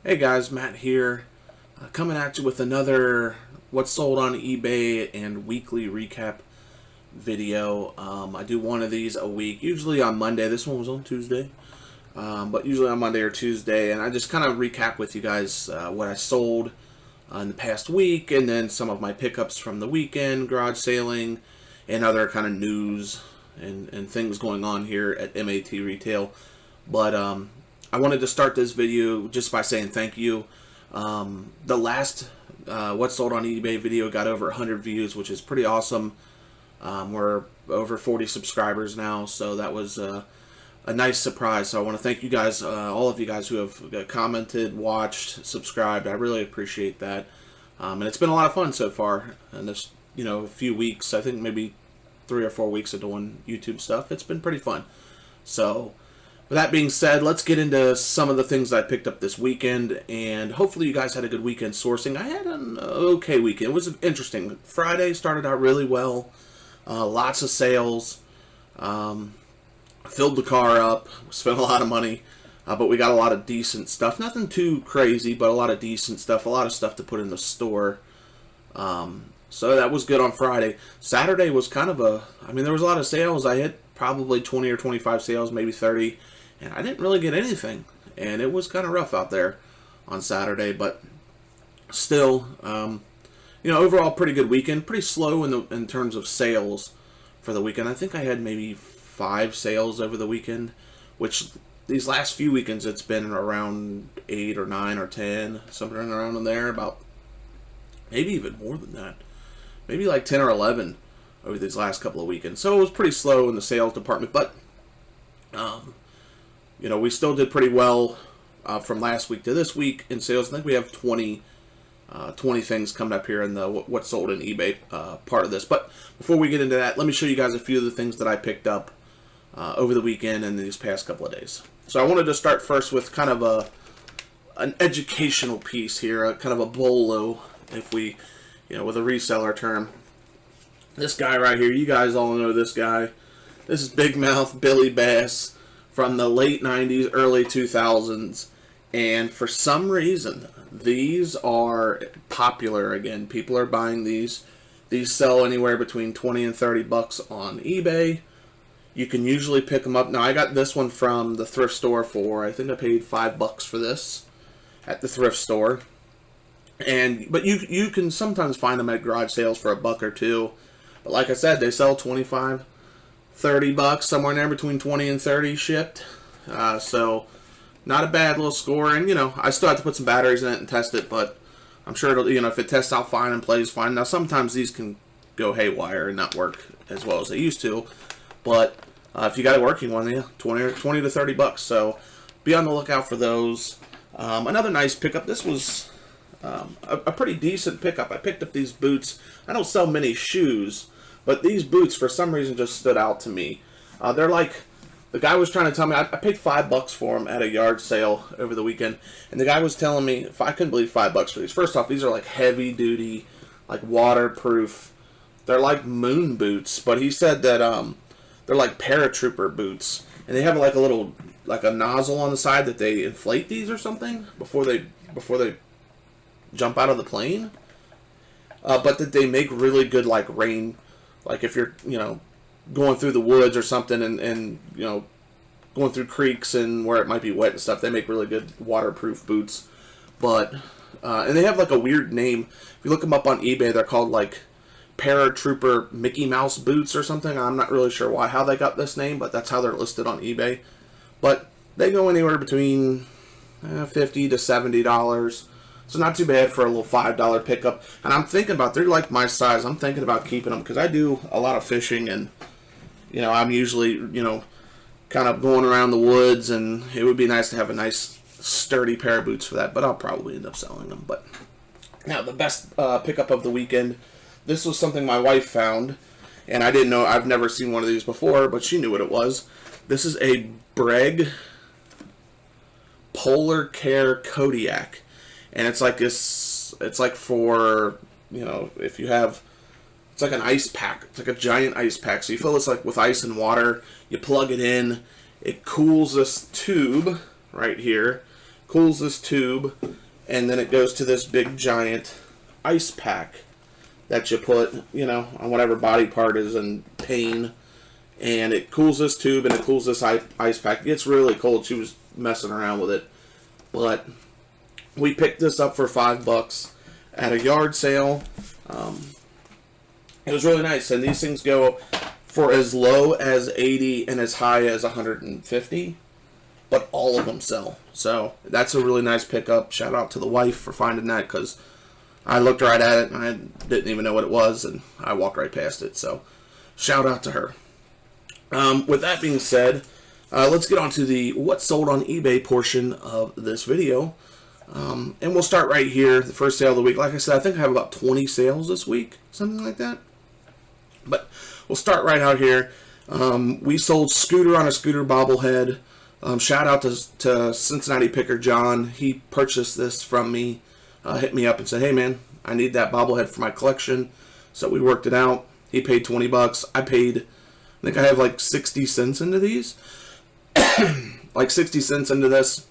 Hey guys, Matt here, coming at you with another what's sold on eBay and weekly recap video. I do one of these a week, usually on Monday. This one was on Tuesday, but usually on Monday or Tuesday, and I just kind of recap with you guys what I sold in the past week, and then some of my pickups from the weekend, garage sailing, and other kind of news and things going on here at MAT Retail. But I wanted to start this video just by saying thank you. The last What's Sold on eBay video got over 100 views, which is pretty awesome. We're over 40 subscribers now, so that was a nice surprise. So I want to thank you guys, all of you guys who have commented, watched, subscribed. I really appreciate that. And it's been a lot of fun so far in this, a few weeks. I think maybe 3 or 4 weeks of doing YouTube stuff. It's been pretty fun. So with that being said, let's get into some of the things I picked up this weekend, and hopefully you guys had a good weekend sourcing. I had an okay weekend. It was interesting. Friday started out really well. Lots of sales. Filled the car up. Spent a lot of money. But we got a lot of decent stuff. Nothing too crazy, but a lot of decent stuff. A lot of stuff to put in the store. So that was good on Friday. Saturday was kind of there was a lot of sales. I hit probably 20 or 25 sales, maybe 30. And I didn't really get anything, and it was kind of rough out there on Saturday, but still, overall pretty good weekend. Pretty slow in terms of sales for the weekend. I think I had maybe 5 sales over the weekend, which these last few weekends it's been around 8 or 9 or 10, something around in there, about maybe even more than that, maybe like 10 or 11 over these last couple of weekends. So it was pretty slow in the sales department, but we still did pretty well from last week to this week in sales. I think we have 20 things coming up here in the what's sold in eBay part of this. But before we get into that, let me show you guys a few of the things that I picked up over the weekend and these past couple of days. So I wanted to start first with kind of an educational piece here, kind of a bolo, if we, with a reseller term. This guy right here, you guys all know this guy. This is Big Mouth Billy Bass from the late 90s, early 2000s, and for some reason, these are popular again. People are buying these. These sell anywhere between 20 and 30 bucks on eBay. You can usually pick them up. Now, I got this one from the thrift store for, I think I paid $5 for this at the thrift store. But you can sometimes find them at garage sales for $1 or $2. But like I said, they sell 25, 30 bucks, somewhere in there between 20 and 30 shipped. So not a bad little score. And, I still have to put some batteries in it and test it, but I'm sure it'll, if it tests out fine and plays fine. Now, sometimes these can go haywire and not work as well as they used to. But if you got a working one, yeah, 20 to 30 bucks. So be on the lookout for those. Another nice pickup. This was a pretty decent pickup. I picked up these boots. I don't sell many shoes, but these boots, for some reason, just stood out to me. They're like, the guy was trying to tell me, I paid $5 for them at a yard sale over the weekend, and the guy was telling me, if I couldn't believe $5 for these. First off, these are like heavy duty, like waterproof. They're like moon boots, but he said that they're like paratrooper boots, and they have like a little, like a nozzle on the side that they inflate these or something before they jump out of the plane. But that they make really good like rain. Like if you're, going through the woods or something and going through creeks and where it might be wet and stuff, they make really good waterproof boots. But, and they have like a weird name. If you look them up on eBay, they're called like Paratrooper Mickey Mouse boots or something. I'm not really sure how they got this name, but that's how they're listed on eBay. But they go anywhere between $50 to $70. So not too bad for a little $5 pickup. And I'm thinking about, they're like my size, I'm thinking about keeping them because I do a lot of fishing and, I'm usually, kind of going around the woods, and it would be nice to have a nice sturdy pair of boots for that, but I'll probably end up selling them. But now the best pickup of the weekend, this was something my wife found, and I didn't know, I've never seen one of these before, but she knew what it was. This is a Breg Polar Care Kodiak. And it's like this, it's like for, if you have, it's like an ice pack. It's like a giant ice pack. So you fill this like with ice and water. You plug it in. It cools this tube right here. cools this tube, and then it goes to this big giant ice pack that you put, you know, on whatever body part is in pain. And it cools this tube and it cools this ice pack. It gets really cold. She was messing around with it. But we picked this up for $5 at a yard sale. It was really nice. And these things go for as low as 80 and as high as 150. But all of them sell. So that's a really nice pickup. Shout out to the wife for finding that, because I looked right at it and I didn't even know what it was. And I walked right past it. So shout out to her. With that being said, let's get on to the what sold on eBay portion of this video. And we'll start right here, the first sale of the week. Like I said, I think I have about 20 sales this week, something like that. But we'll start right out here. We sold Scooter on a Scooter bobblehead. Shout out to Cincinnati Picker John. He purchased this from me, hit me up and said, hey man, I need that bobblehead for my collection. So we worked it out. He paid $20. I paid, I think I have like 60 cents into these. Like 60 cents into this.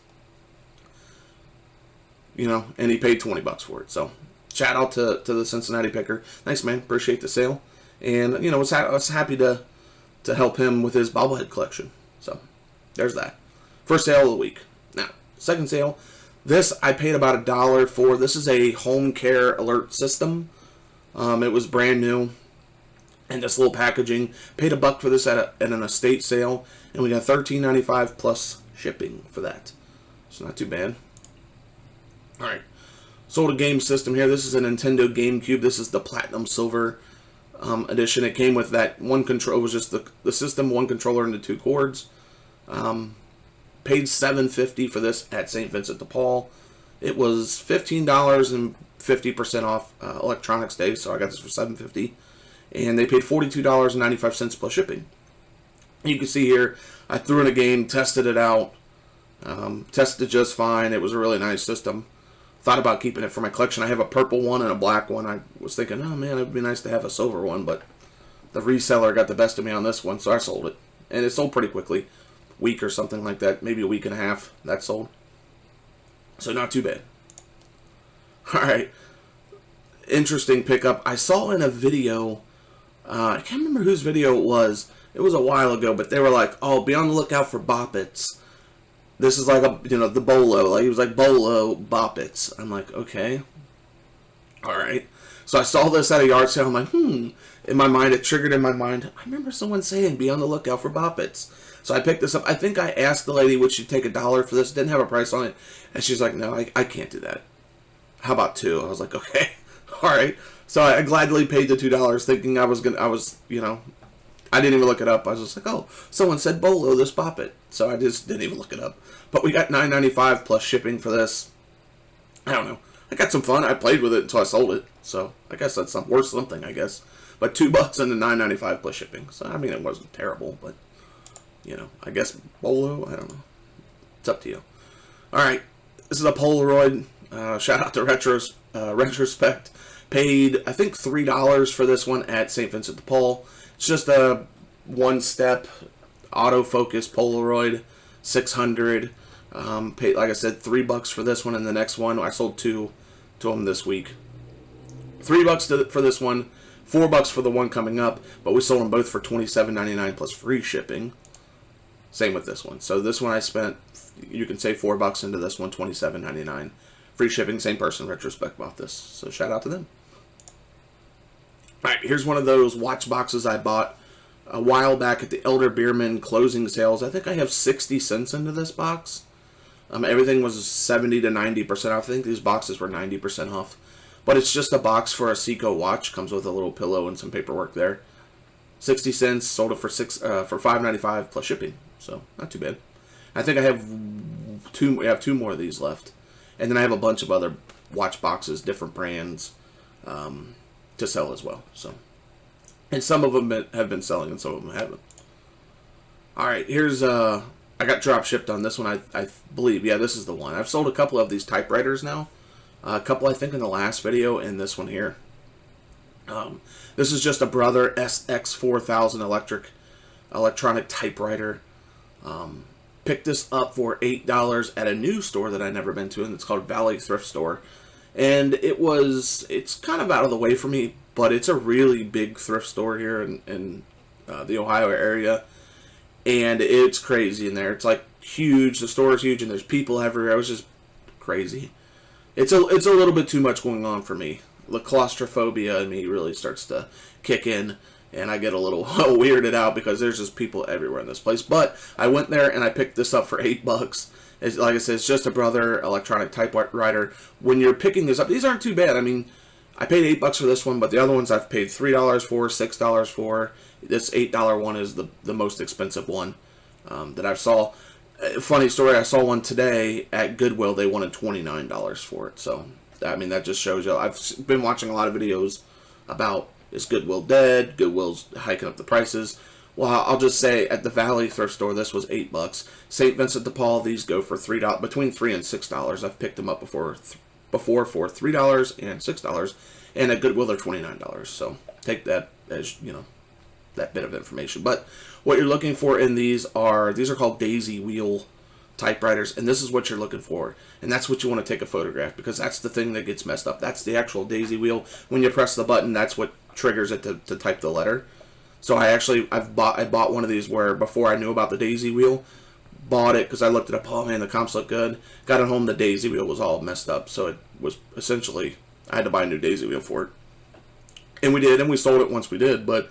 You know, and he paid $20 for it. So shout out to the Cincinnati Picker. Thanks, man. Appreciate the sale. And, you know, I was happy to help him with his bobblehead collection. So there's that. First sale of the week. Now, second sale. This I paid about $1 for. This is a home care alert system. It was brand new. And this little packaging. Paid $1 for this at an estate sale. And we got $13.95 plus shipping for that. It's not too bad. Alright. Sold a game system here. This is a Nintendo GameCube. This is the Platinum Silver edition. It came with that one control. It was just the system, one controller, and the 2 cords. Paid $7.50 for this at St. Vincent de Paul. It was $15 and 50% off Electronics Day, so I got this for $7.50. And they paid $42.95 plus shipping. You can see here, I threw in a game, tested it out, tested it just fine. It was a really nice system. Thought about keeping it for my collection. I have a purple one and a black one. I was thinking, oh man, it would be nice to have a silver one, but the reseller got the best of me on this one, so I sold it. And it sold pretty quickly. Week or something like that, maybe a week and a half, that sold. So not too bad. Alright. Interesting pickup. I saw in a video, I can't remember whose video it was. It was a while ago, but they were like, oh, be on the lookout for Boppets. This is like a, you know, the Bolo. Like, he was like, Bolo Boppets. I'm like, okay. Alright. So I saw this at a yard sale. I'm like, in my mind, it triggered in my mind. I remember someone saying, be on the lookout for Boppets. So I picked this up. I think I asked the lady, would she take $1 for this? Didn't have a price on it. And she's like, no, I can't do that. How about $2? I was like, okay. Alright. So I gladly paid the $2 thinking I was, you know, I didn't even look it up. I was just like, oh, someone said Bolo, this Poppet. So I just didn't even look it up. But we got $9.95 plus shipping for this. I don't know. I got some fun. I played with it until I sold it. So I guess that's worth something, I guess. But $2 and the $9.95 plus shipping. So, I mean, it wasn't terrible, but, you know, I guess Bolo, I don't know. It's up to you. Alright. This is a Polaroid. Shout out to Retrospect. Paid, I think, $3 for this one at St. Vincent de Paul. It's just a one-step autofocus Polaroid, 600. Paid, like I said, $3 for this one, and the next one I sold 2 to them this week. $3 for this one, $4 for the one coming up, but we sold them both for $27.99 plus free shipping. Same with this one. So this one I spent, you can say $4 into this one, $27.99. Free shipping, same person, Retrospect bought this. So shout out to them. Alright, here's one of those watch boxes I bought a while back at the Elder Beerman closing sales. I think I have 60 cents into this box. Everything was 70 to 90% off. I think these boxes were 90% off. But it's just a box for a Seiko watch. Comes with a little pillow and some paperwork there. 60 cents, sold it for $5.95 plus shipping. So, not too bad. I think I have we have 2 more of these left. And then I have a bunch of other watch boxes, different brands, to sell as well. So, and some of them have been selling and some of them haven't. Alright, here's, I got drop shipped on this one, I believe. Yeah, this is the one. I've sold a couple of these typewriters now. A couple, I think, in the last video, and this one here. This is just a Brother SX4000 electronic typewriter. Picked this up for $8 at a new store that I'd never been to, and it's called Valley Thrift Store. And it's kind of out of the way for me, but it's a really big thrift store here in the Ohio area. And it's crazy in there. It's like huge. The store is huge, and there's people everywhere. It was just crazy. It's a little bit too much going on for me. The claustrophobia in me really starts to kick in, and I get a little weirded out because there's just people everywhere in this place. But I went there and I picked this up for $8. It's, like I said, it's just a Brother electronic typewriter. When you're picking this up, these aren't too bad. I mean, I paid $8 for this one, but the other ones I've paid $3 for, $6 for. This $8 one is the most expensive one that I saw. Funny story, I saw one today at Goodwill. They wanted $29 for it. So, I mean, that just shows you. I've been watching a lot of videos about, is Goodwill dead? Goodwill's hiking up the prices. Well, I'll just say at the Valley Thrift Store, this was $8. St. Vincent de Paul, these go for $3, between $3 and $6. I've picked them up before for $3 and $6, and at Goodwill they're $29. So take that as, you know, that bit of information. But what you're looking for in these are called daisy wheel typewriters, and this is what you're looking for, and that's what you want to take a photograph, because that's the thing that gets messed up. That's the actual daisy wheel. When you press the button, that's what triggers it to type the letter. So I bought one of these where before I knew about the daisy wheel, bought it because I looked it up. Oh man, the comps look good. Got it home, the daisy wheel was all messed up, so it was essentially I had to buy a new daisy wheel for it. And we did, and we sold it once we did. But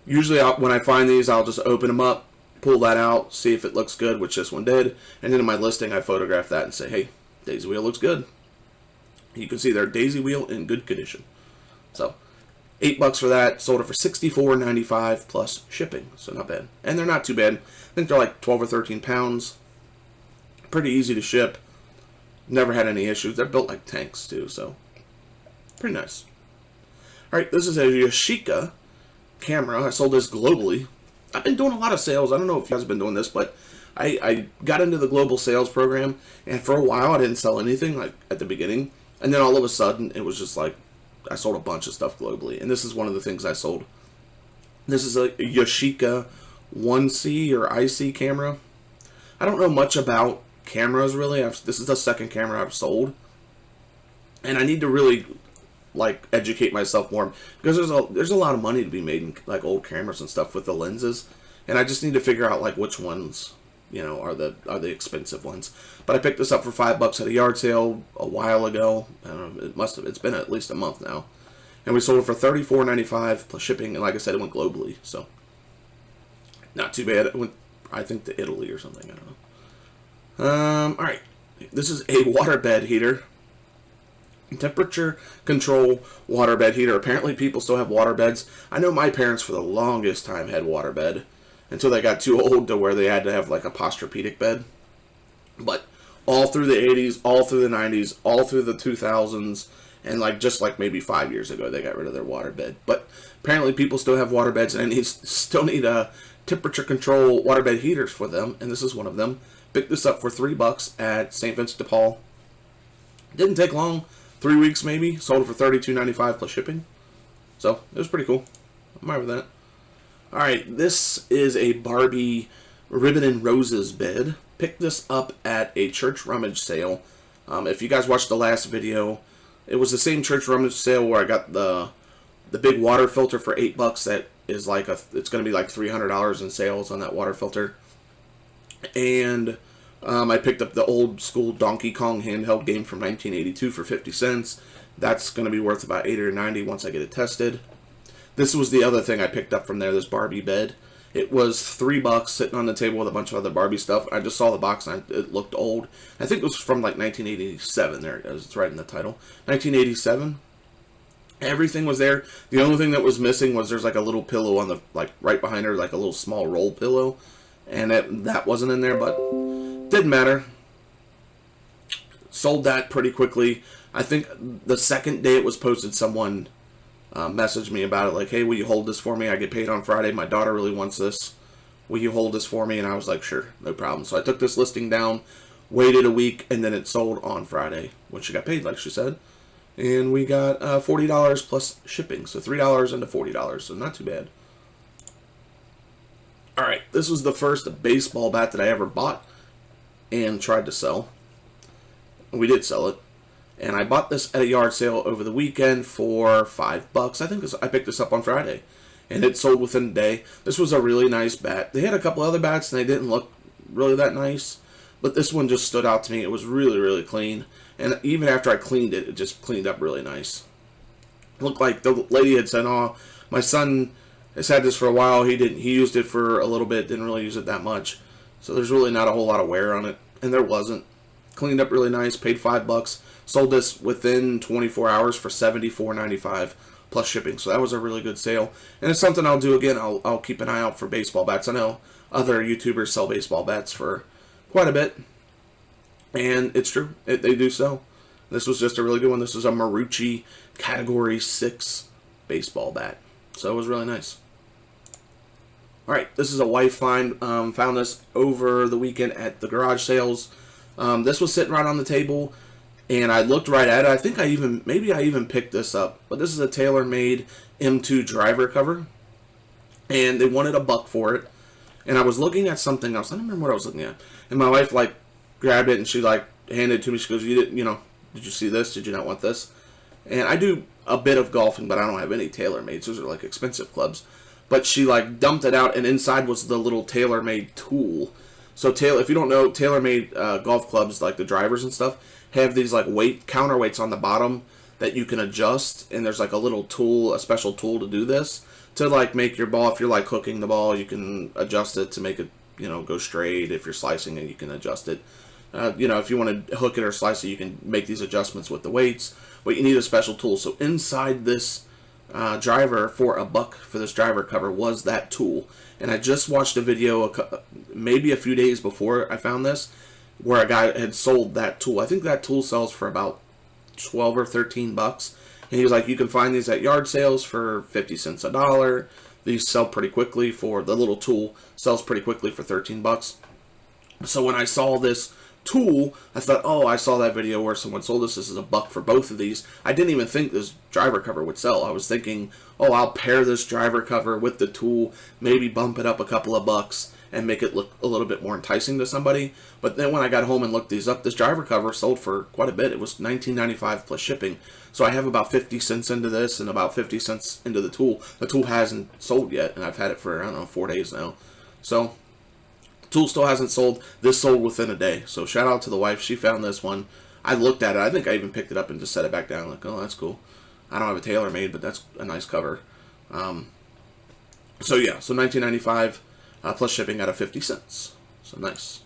usually when I find these, I'll just open them up, pull that out, see if it looks good, which this one did, and then in my listing I photograph that and say, hey, daisy wheel looks good. You can see their daisy wheel in good condition. So $8 for that. Sold it for $64.95 plus shipping, so not bad. And they're not too bad. I think they're like 12 or 13 pounds. Pretty easy to ship. Never had any issues. They're built like tanks too, so pretty nice. Alright, this is a Yashica camera. I sold this globally. I've been doing a lot of sales. I don't know if you guys have been doing this, but I got into the global sales program, and for a while I didn't sell anything like at the beginning, and then all of a sudden it was just like I sold a bunch of stuff globally, and this is one of the things I sold. This is a Yashica 1C or IC camera. I don't know much about cameras really. This is the second camera I've sold, and I need to really like educate myself more, because there's a lot of money to be made in like old cameras and stuff with the lenses, and I just need to figure out like which ones, you know, are the expensive ones. But I picked this up for $5 at a yard sale a while ago. I don't know, it's been at least a month now, and we sold it for $34.95 plus shipping. And like I said, it went globally, so not too bad. It went, I think, to Italy or something. I don't know. All right, this is a waterbed heater. Temperature control waterbed heater. Apparently people still have waterbeds. I know my parents for the longest time had waterbed until they got too old to where they had to have like a Posturepedic bed. But all through the 80s, all through the 90s, all through the 2000s, and like just like maybe 5 years ago they got rid of their waterbed. But apparently people still have waterbeds, and still need temperature control waterbed heaters for them, and this is one of them. Picked this up for $3 at St. Vincent de Paul. Didn't take long. 3 weeks maybe. Sold it for $32.95 plus shipping. So it was pretty cool. I'm alright with that. Alright, this is a Barbie Ribbon and Roses bed. Picked this up at a church rummage sale. If you guys watched the last video, it was the same church rummage sale where I got the big water filter for $8. That is like it's going to be like $300 in sales on that water filter. And I picked up the old school Donkey Kong handheld game from 1982 for 50 cents. That's going to be worth about $80 or $90 once I get it tested. This was the other thing I picked up from there, this Barbie bed. It was $3 sitting on the table with a bunch of other Barbie stuff. I just saw the box and it looked old. I think it was from like 1987. There it is. It's right in the title. 1987. Everything was there. The only thing that was missing was there's like a little pillow on the, like right behind her, like a little small roll pillow. And that wasn't in there, but didn't matter. Sold that pretty quickly. I think the second day it was posted, someone messaged me about it, like, hey, will you hold this for me? I get paid on Friday. My daughter really wants this. Will you hold this for me? And I was like, sure, no problem. So I took this listing down, waited a week, and then it sold on Friday when she got paid, like she said. And we got $40 plus shipping, so $3 into $40, so not too bad. Alright, this was the first baseball bat that I ever bought and tried to sell. We did sell it. And I bought this at a yard sale over the weekend for $5. I think I picked this up on Friday. And it sold within a day. This was a really nice bat. They had a couple other bats and they didn't look really that nice. But this one just stood out to me. It was really, really clean. And even after I cleaned it, it just cleaned up really nice. It looked like the lady had said, oh, my son has had this for a while. He used it for a little bit, didn't really use it that much. So there's really not a whole lot of wear on it. And there wasn't. Cleaned up really nice, paid $5. Sold this within 24 hours for $74.95 plus shipping. So that was a really good sale. And it's something I'll do again. I'll keep an eye out for baseball bats. I know other YouTubers sell baseball bats for quite a bit. And it's true. They do sell. This was just a really good one. This is a Marucci Category 6 baseball bat. So it was really nice. Alright, this is a wife find. Found this over the weekend at the garage sales. This was sitting right on the table. And I looked right at it. I think maybe I even picked this up. But this is a tailor-made M2 driver cover. And they wanted $1 for it. And I was looking at something else. I don't remember what I was looking at. And my wife, grabbed it and she, handed it to me. She goes, did you see this? Did you not want this? And I do a bit of golfing, but I don't have any tailor-mades. Those are, expensive clubs. But she, dumped it out, and inside was the little tailor-made tool. So, if you don't know, tailor-made golf clubs, like the drivers and stuff, have these counterweights on the bottom that you can adjust, and there's a little tool, a special tool to do this, to make your ball. If you're hooking the ball, you can adjust it to make it go straight. If you're slicing it, you can adjust it. If you want to hook it or slice it, you can make these adjustments with the weights, but you need a special tool. So inside this driver, for $1 for this driver cover, was that tool. And I just watched a video maybe a few days before I found this, where a guy had sold that tool. I think that tool sells for about $12 or $13. And he was like, you can find these at yard sales for 50 cents a dollar. These sell pretty quickly the little tool sells pretty quickly for $13. So when I saw this tool, I thought, oh, I saw that video where someone sold this. This is $1 for both of these. I didn't even think this driver cover would sell. I was thinking, oh, I'll pair this driver cover with the tool, maybe bump it up a couple of bucks and make it look a little bit more enticing to somebody. But then when I got home and looked these up, this driver cover sold for quite a bit. It was $19.95 plus shipping. So I have about 50 cents into this and about 50 cents into the tool. The tool hasn't sold yet, and I've had it for, 4 days now. So the tool still hasn't sold. This sold within a day. So shout out to the wife. She found this one. I looked at it. I think I even picked it up and just set it back down. Oh, that's cool. I don't have a tailor-made, but that's a nice cover. So yeah, so $19.95 plus shipping out of 50 cents. So nice.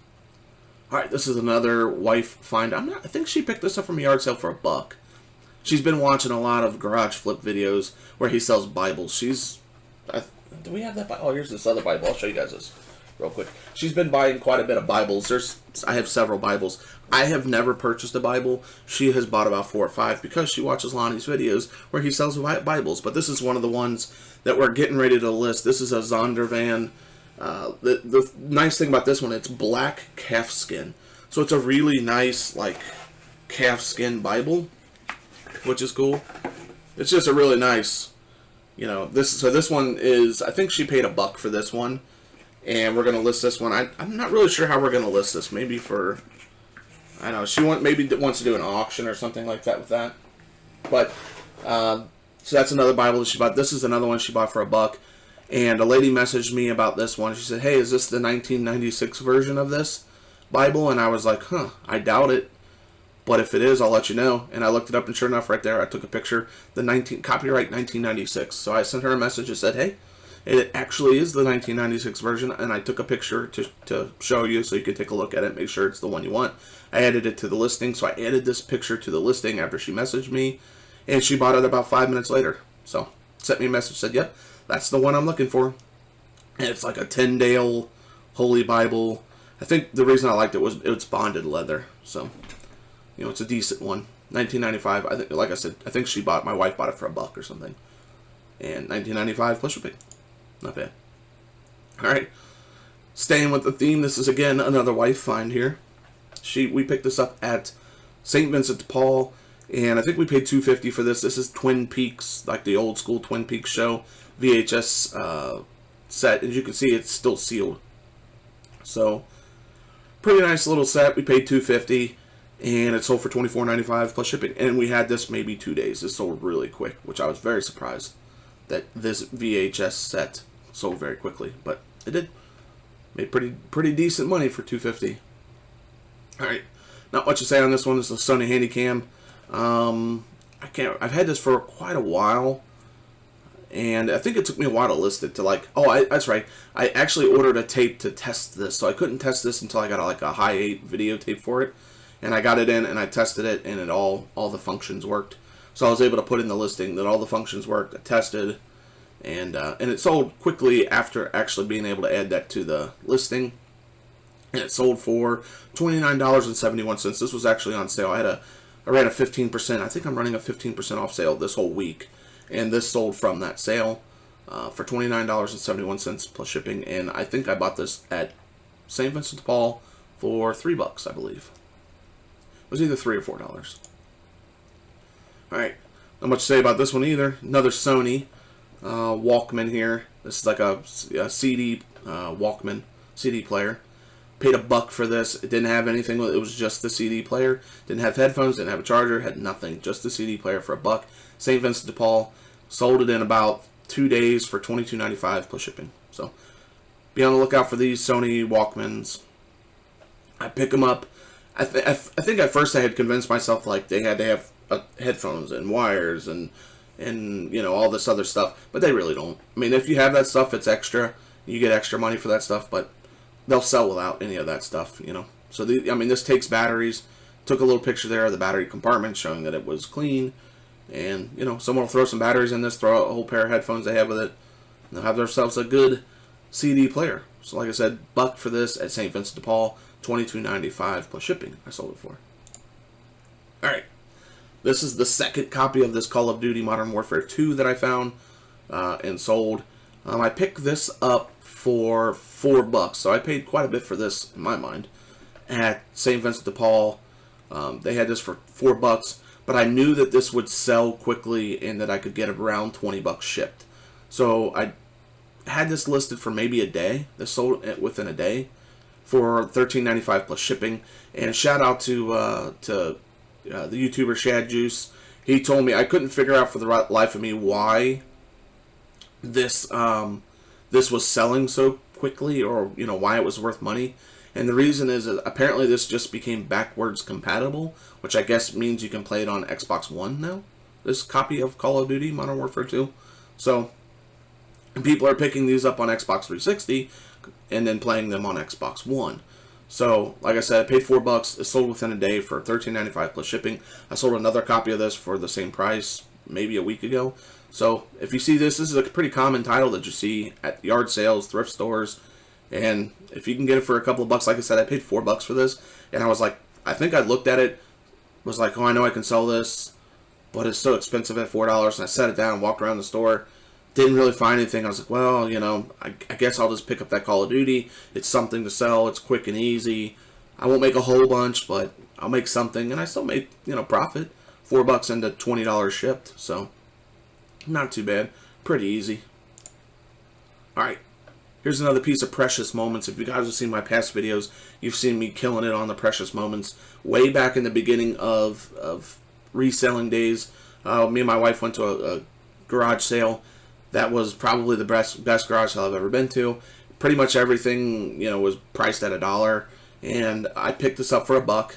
All right, this is another wife find. I think she picked this up from a yard sale for $1. She's been watching a lot of garage flip videos where he sells Bibles. Do we have that Bible? Oh, here's this other Bible. I'll show you guys this real quick. She's been buying quite a bit of Bibles. I have several Bibles. I have never purchased a Bible. She has bought about 4 or 5 because she watches Lonnie's videos where he sells Bibles. But this is one of the ones that we're getting ready to list. This is a Zondervan. The nice thing about this one, it's black calf skin. So it's a really nice, calf skin Bible, which is cool. It's just a really nice, this one is, I think she paid $1 for this one. And we're going to list this one. I'm not really sure how we're going to list this. Maybe for, I don't know, she wants to do an auction or something like that with that. But, so that's another Bible that she bought. This is another one she bought for $1. And a lady messaged me about this one. She said, hey, is this the 1996 version of this Bible? And I was like, I doubt it. But if it is, I'll let you know. And I looked it up, and sure enough, right there, I took a picture. Copyright 1996. So I sent her a message and said, hey, it actually is the 1996 version. And I took a picture to show you so you could take a look at it, make sure it's the one you want. I added it to the listing. So I added this picture to the listing after she messaged me. And she bought it about 5 minutes later. So sent me a message, said, yep, that's the one I'm looking for. And it's like a Tyndale Holy Bible. I think the reason I liked it was it's bonded leather. So, it's a decent one. $19.95. I think, like I said, I think my wife bought it for $1 or something. And $19.95 plus shipping. Not bad. All right. Staying with the theme, this is again another wife find here. We picked this up at St. Vincent de Paul, and I think we paid $2.50 for this. This is Twin Peaks, like the old school Twin Peaks show VHS set. As you can see, it's still sealed. So Pretty nice little set. We paid $250, and it sold for $24.95 plus shipping. And we had this maybe 2 days. This sold really quick, which I was very surprised that this VHS set sold very quickly, but it did. Made pretty decent money for $250. All right, not much to say on this one. It's the Sony Handycam. I've had this for quite a while, and I think it took me a while to list it to that's right. I actually ordered a tape to test this, so I couldn't test this until I got like a high 8 videotape for it, and I got it in and I tested it, and it all the functions worked. So I was able to put in the listing that all the functions worked. I tested, and it sold quickly after actually being able to add that to the listing. And it sold for $29.71. This was actually on sale. I ran a 15%. I think I'm running a 15% off sale this whole week. And this sold from that sale for $29.71 plus shipping. And I think I bought this at St. Vincent de Paul for $3, I believe. It was either $3 or $4. Alright, not much to say about this one either. Another Sony Walkman here. This is like a CD Walkman CD player. Paid $1 for this. It didn't have anything. It was just the CD player. Didn't have headphones. Didn't have a charger. Had nothing. Just the CD player for $1. St. Vincent de Paul. Sold it in about 2 days for $22.95 plus shipping. So be on the lookout for these Sony Walkmans. I pick them up. I think at first I had convinced myself like they had to have headphones and wires and all this other stuff, but they really don't. I mean, if you have that stuff, it's extra. You get extra money for that stuff, but they'll sell without any of that stuff, So, this takes batteries. Took a little picture there of the battery compartment showing that it was clean. And, someone will throw some batteries in this, throw out a whole pair of headphones they have with it, and they'll have themselves a good CD player. So, like I said, $1 for this at St. Vincent de Paul, $22.95 plus shipping I sold it for. Alright, this is the second copy of this Call of Duty Modern Warfare 2 that I found and sold. I picked this up for $4, so I paid quite a bit for this in my mind at St. Vincent de Paul. They had this for $4, but I knew that this would sell quickly and that I could get around $20 shipped. So I had this listed for maybe a day. This sold it within a day for $13.95 plus shipping. And shout out to the YouTuber Shad Juice. He told me, I couldn't figure out for the life of me why this was selling so quickly, or why it was worth money. And the reason is that apparently this just became backwards compatible, which I guess means you can play it on Xbox One now, this copy of Call of Duty Modern Warfare 2. So people are picking these up on Xbox 360 and then playing them on Xbox One. So, like I said, I paid $4. It sold within a day for $13.95 plus shipping. I sold another copy of this for the same price maybe a week ago. So, if you see this is a pretty common title that you see at yard sales, thrift stores, and if you can get it for a couple of bucks, like I said, I paid $4 for this, and I was like, I think I looked at it, was like, oh, I know I can sell this, but it's so expensive at $4, and I set it down, walked around the store, didn't really find anything. I was like, well, I guess I'll just pick up that Call of Duty. It's something to sell. It's quick and easy. I won't make a whole bunch, but I'll make something, and I still made, profit. $4 into $20 shipped, so not too bad. Pretty easy. Alright, here's another piece of Precious Moments. If you guys have seen my past videos, you've seen me killing it on the Precious Moments. Way back in the beginning of reselling days, me and my wife went to a garage sale. That was probably the best garage sale I've ever been to. Pretty much everything, was priced at $1, and I picked this up for $1.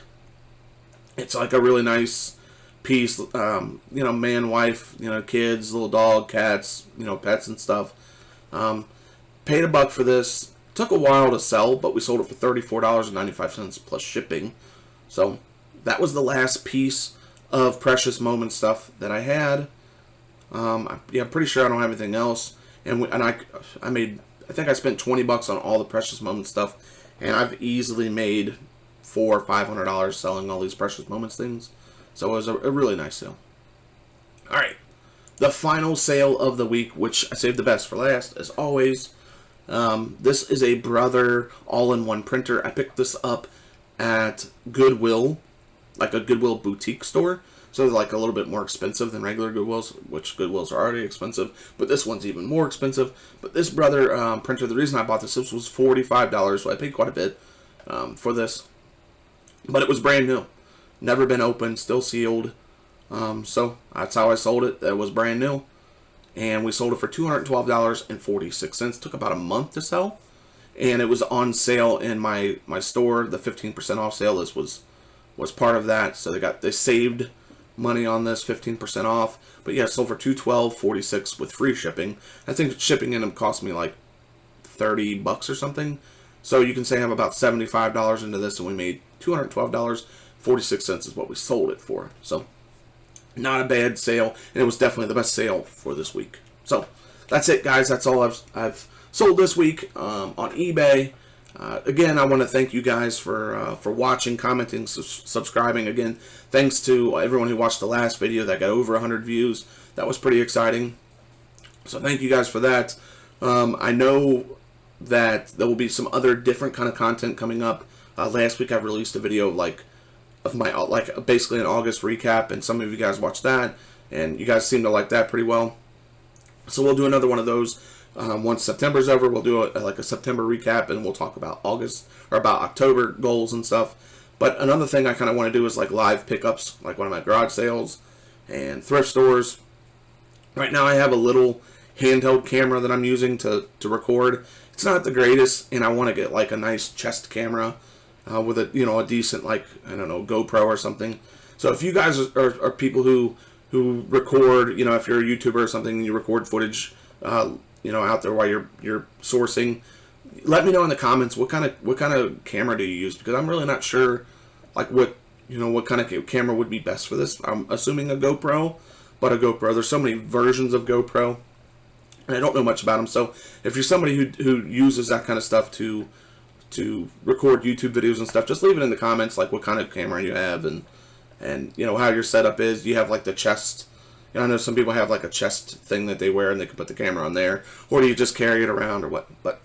It's like a really nice piece, man, wife, kids, little dog, cats, pets and stuff. Paid $1 for this. Took a while to sell, but we sold it for $34.95 plus shipping. So that was the last piece of Precious Moment stuff that I had. I'm pretty sure I don't have anything else. And I think I spent $20 on all the Precious Moment stuff, and I've easily made $400 or $500 selling all these Precious Moments things. So it was a really nice sale. Alright, the final sale of the week, which I saved the best for last, as always. This is a Brother all-in-one printer. I picked this up at Goodwill, like a Goodwill boutique store. So they're like a little bit more expensive than regular Goodwills, which Goodwills are already expensive, but this one's even more expensive. But this Brother printer, the reason I bought this was $45, so I paid quite a bit. for this. But it was brand new. Never been opened, still sealed. So that's how I sold it. It was brand new. And we sold it for $212.46. Took about a month to sell. And it was on sale in my store. The 15% off sale. This was part of that. So they saved money on this, 15% off. But yeah, sold for $212.46 with free shipping. I think shipping in them cost me like $30 or something. So you can say I'm about $75 into this, and we made $212.46 is what we sold it for. So not a bad sale, and it was definitely the best sale for this week. So that's it, guys. That's all I've sold this week on eBay. Again, I want to thank you guys for watching, commenting, subscribing. Again, thanks to everyone who watched the last video that got over 100 views. That was pretty exciting. So thank you guys for that. I know that there will be some other different kind of content coming up. Last week I released a video of my basically an August recap, and some of you guys watched that, and you guys seem to like that pretty well. So we'll do another one of those once September's over. We'll do a September recap, and we'll talk about August or about October goals and stuff. But another thing I kind of want to do is like live pickups, like one of my garage sales and thrift stores. Right now I have a little handheld camera that I'm using to record. It's not the greatest, and I want to get like a nice chest camera with a decent, like, I don't know, GoPro or something. So if you guys are people who record, if you're a YouTuber or something and you record footage out there while you're sourcing, let me know in the comments what kind of camera do you use, because I'm really not sure like what kind of camera would be best for this. I'm assuming a GoPro, but a GoPro, there's so many versions of GoPro, and I don't know much about them. So if you're somebody who uses that kind of stuff to record YouTube videos and stuff, just leave it in the comments, like what kind of camera you have and how your setup is. Do you have like the chest? I know some people have like a chest thing that they wear and they can put the camera on there, or do you just carry it around or what? But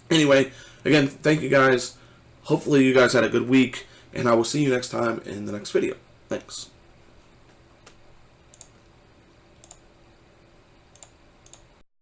anyway, again, thank you guys. Hopefully you guys had a good week, and I will see you next time in the next video. Thanks.